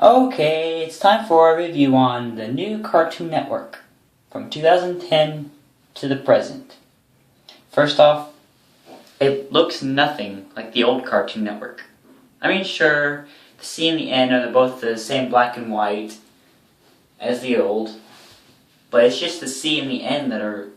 Okay, it's time for a review on the new Cartoon Network from 2010 to the present. First off, it looks nothing like the old Cartoon Network. I mean, sure, the C and the N are both the same black and white as the old, but it's just the C and the N that are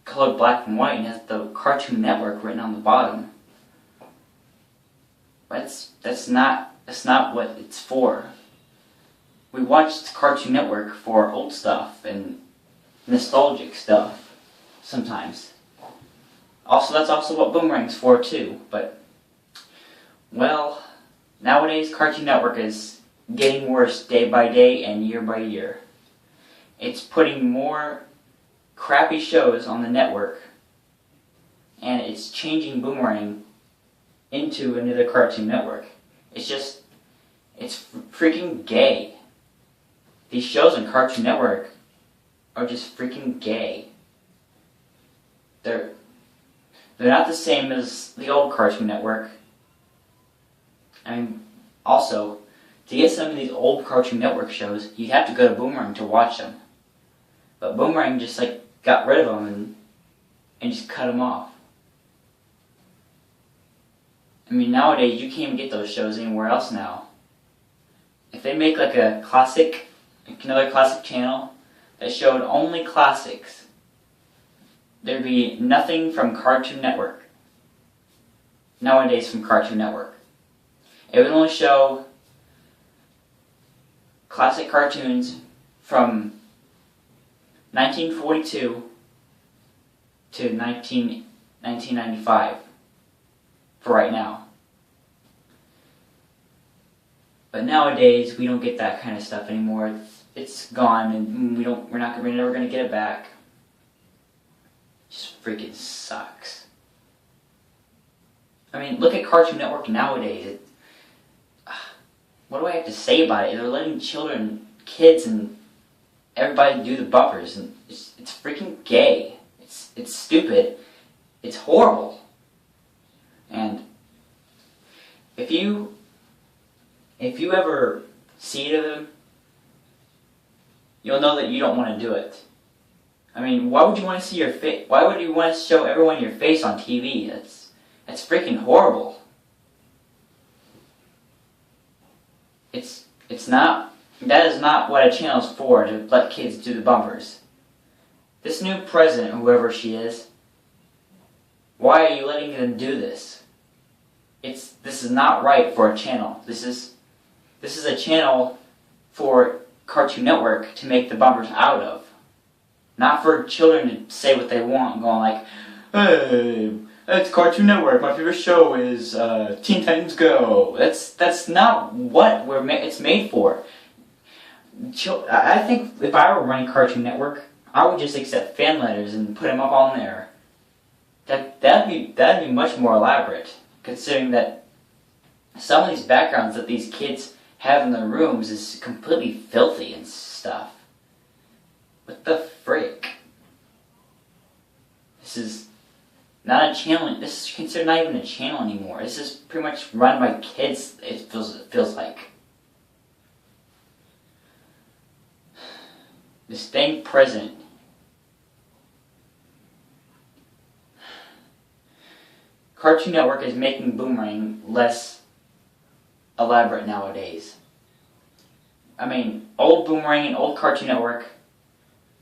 colored black and white and has the Cartoon Network written on the bottom. That's not what it's for. We watched Cartoon Network for old stuff and nostalgic stuff sometimes. That's also what Boomerang's for too, but, well, nowadays Cartoon Network is getting worse day by day and year by year. It's putting more crappy shows on the network, and it's changing Boomerang into another Cartoon Network. It's freaking gay. These shows on Cartoon Network are just freaking gay. They're not the same as the old Cartoon Network. I mean, also, to get some of these old Cartoon Network shows, you'd have to go to Boomerang to watch them. But Boomerang just got rid of them and just cut them off. I mean, nowadays you can't even get those shows anywhere else now. If they make another classic channel that showed only classics, there'd be nothing from Cartoon Network nowadays from Cartoon Network. It would only show classic cartoons from 1942 to 1995 for right now. But nowadays we don't get that kind of stuff anymore. It's gone, and we're never gonna get it back. It just freaking sucks. I mean, look at Cartoon Network nowadays. What do I have to say about it? They're letting children, kids, and everybody do the bumpers, and it's freaking gay. It's stupid. It's horrible. And if you ever see them, you'll know that you don't want to do it. I mean, why would you want to see your face? Why would you want to show everyone your face on TV? That's freaking horrible. That is not what a channel is for, to let kids do the bumpers. This new president, whoever she is, why are you letting them do this? This is not right for a channel. This is a channel for Cartoon Network to make the bumpers out of. Not for children to say what they want, going like, "Hey, it's Cartoon Network. My favorite show is Teen Titans Go." That's not what it's made for. I think if I were running Cartoon Network, I would just accept fan letters and put them up on there. That'd be much more elaborate, considering that some of these backgrounds that these kids have in their rooms is completely filthy and stuff. What the frick? This is not a channel. This is considered not even a channel anymore. This is pretty much run by kids. It feels like. This dang president. Cartoon Network is making Boomerang less elaborate nowadays. I mean, old Boomerang and old Cartoon Network,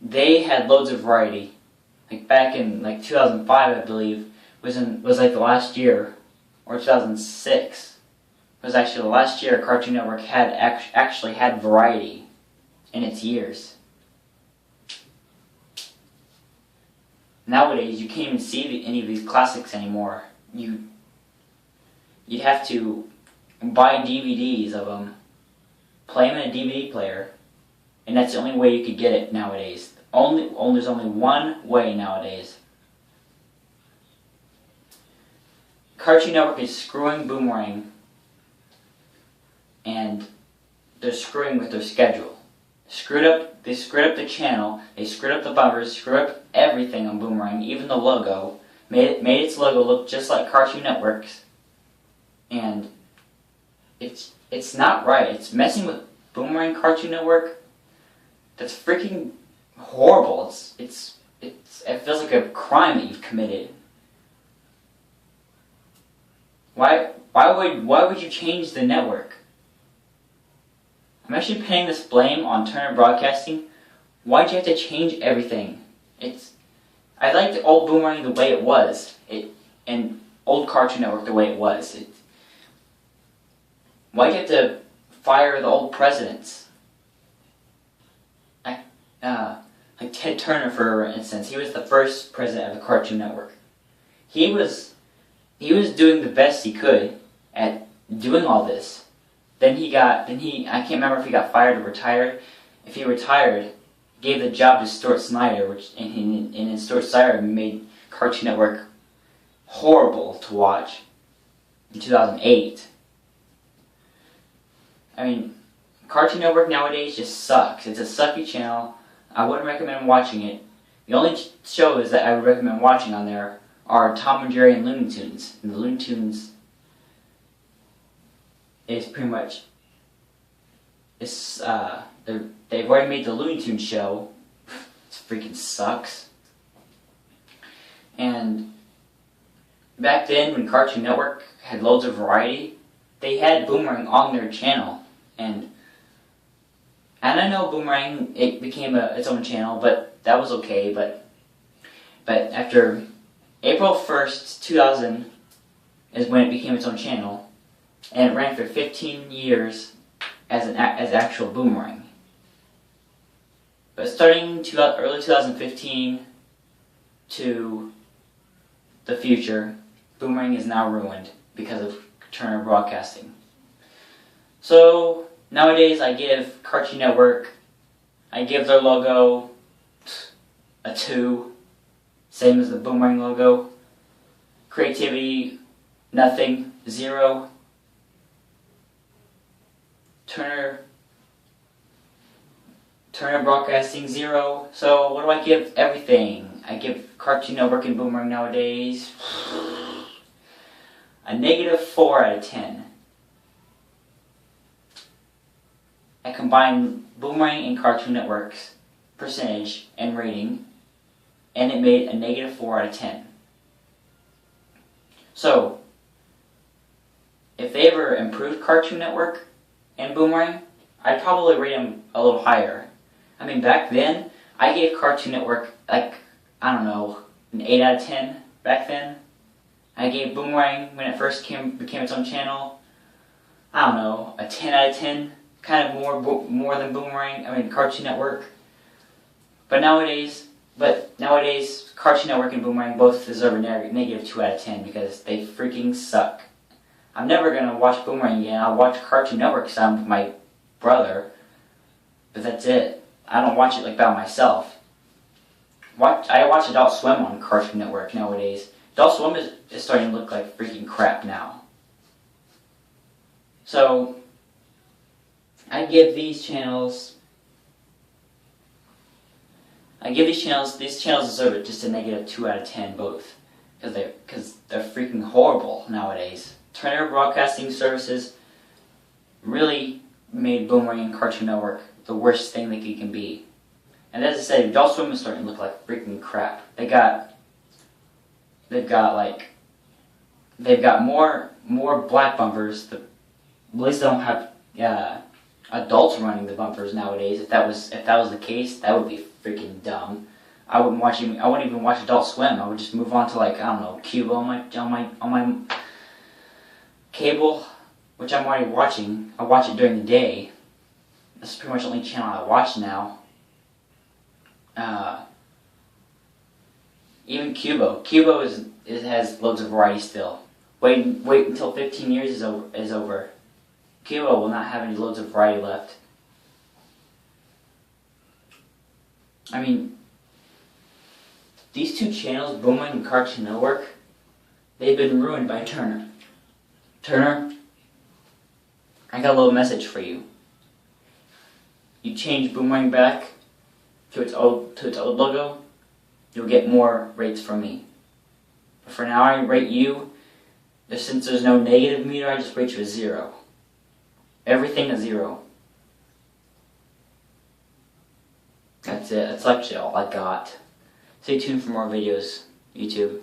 they had loads of variety. Like back in 2005, I believe, was like the last year, or 2006 was actually the last year Cartoon Network had actually had variety in its years. Nowadays, you can't even see any of these classics anymore. You'd have to buy DVDs of them, play them in a DVD player, and that's the only way you could get it nowadays. There's only one way nowadays. Cartoon Network is screwing Boomerang, and they're screwing with their schedule. They screwed up the channel, they screwed up the bumpers, screwed up everything on Boomerang, even the logo. Made its logo look just like Cartoon Network's, and it's not right. It's messing with Boomerang Cartoon Network, that's freaking horrible. It feels like a crime that you've committed. Why would you change the network? I'm actually pinning this blame on Turner Broadcasting. Why'd you have to change everything? I liked old Boomerang the way it was. And old Cartoon Network the way it was. Why'd you have to fire the old presidents? Like Ted Turner, for instance. He was the first president of the Cartoon Network. He was doing the best he could at doing all this. I can't remember if he got fired or retired. If he retired, gave the job to Stuart Snyder, and Stuart Snyder made Cartoon Network horrible to watch in 2008. I mean, Cartoon Network nowadays just sucks. It's a sucky channel. I wouldn't recommend watching it. The only shows that I would recommend watching on there are Tom and Jerry and Looney Tunes. And the Looney Tunes is pretty much... they've already made the Looney Tunes show. It freaking sucks. And back then, when Cartoon Network had loads of variety, they had Boomerang on their channel. And I know Boomerang, it became its own channel, but that was okay. But after April 1st, 2000 is when it became its own channel, and it ran for 15 years as actual Boomerang. But starting early 2015 to the future, Boomerang is now ruined because of Turner Broadcasting. So nowadays I give Cartoon Network, I give their logo a 2, same as the Boomerang logo. Creativity, nothing, 0. Turner Broadcasting, 0. So what do I give everything? I give Cartoon Network and Boomerang nowadays a -4 out of 10. I combined Boomerang and Cartoon Network's percentage and rating, and it made a -4 out of 10. So, if they ever improved Cartoon Network and Boomerang, I'd probably rate them a little higher. I mean, back then, I gave Cartoon Network, like, I don't know, an 8 out of 10 back then. I gave Boomerang, when it first became its own channel, I don't know, a 10 out of 10. Kind of more than Boomerang, Cartoon Network. But nowadays, Cartoon Network and Boomerang both deserve a -2 out of 10 because they freaking suck. I'm never gonna watch Boomerang again. I'll watch Cartoon Network because I'm with my brother, but that's it. I don't watch it like by myself. I watch Adult Swim on Cartoon Network nowadays. Adult Swim is starting to look like freaking crap now. So I give these channels deserve it just a -2 out of 10 both, because they're freaking horrible nowadays. Turner Broadcasting Services really made Boomerang and Cartoon Network the worst thing that it can be. And as I said, Adult Swim is starting to look like freaking crap. They've got more black bumpers. At least they don't have adults running the bumpers nowadays. If that was the case, that would be freaking dumb. I wouldn't even watch Adult Swim. I would just move on to, like, I don't know, Cuba on my cable, which I'm already watching. I watch it during the day. That's pretty much the only channel I watch now. Even Cuba has loads of variety still. Wait until 15 years is over. Cuba will not have any loads of variety left. I mean, these two channels, Boomerang and Cartoon Network, they've been ruined by Turner. Turner, I got a little message for you. You change Boomerang back to its old logo, you'll get more rates from me. But for now, I rate you, since there's no negative meter, I just rate you a 0. Everything a 0. That's it. That's actually all I got. Stay tuned for more videos, YouTube.